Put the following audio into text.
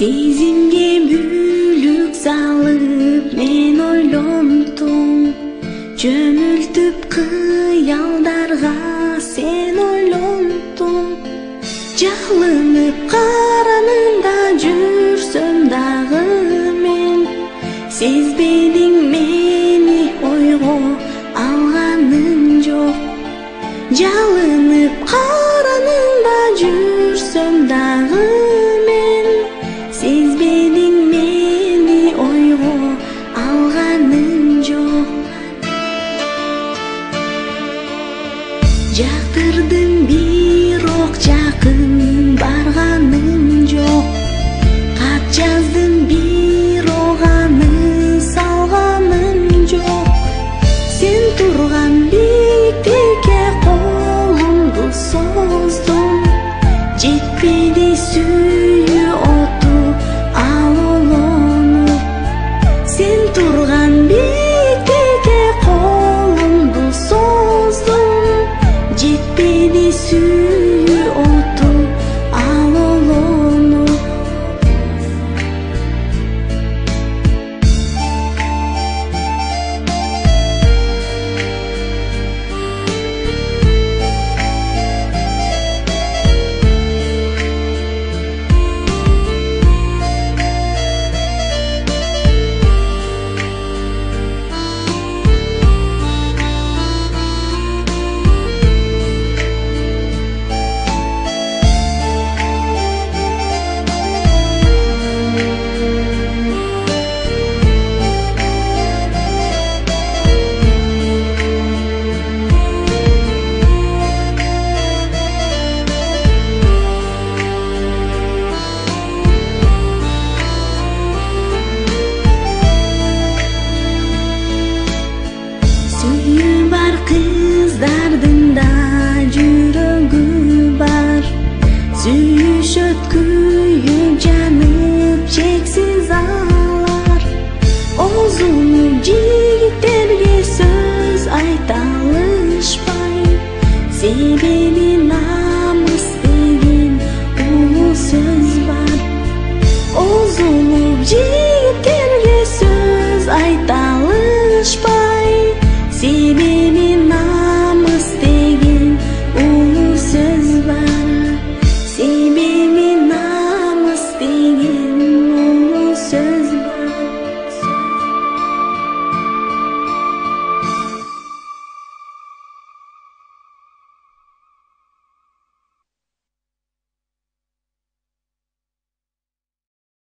Сезимге бүлүк салып мен ойлонтум, жөмүлтүп кыялдарга сен ойлонтум. Жалынып каранында жүрсөм дагы мен, сезбедиң мени ойго алганың жок. Жалынып каранында жүрсөм дагы мен, сезбедиң мени ойго алганың жок. Жактырдың бирок жакын барганың жок. Кат жаздым бирок аны салганың жок. Сен турган биктикке колумду создум, жетпеди сүйүү оту ал олонуп. Сен турган биктикке колумду создум, жетпеди сүйүү оту ал олонуп. Сүйүү бар кыздардын да жүрөгү бар. Сүйүшөт күйүп жанып чексиз алар. Озунуп жигиттерге сөз айта алышпай, себеби намыс деген улуу сөз бар. Озунуп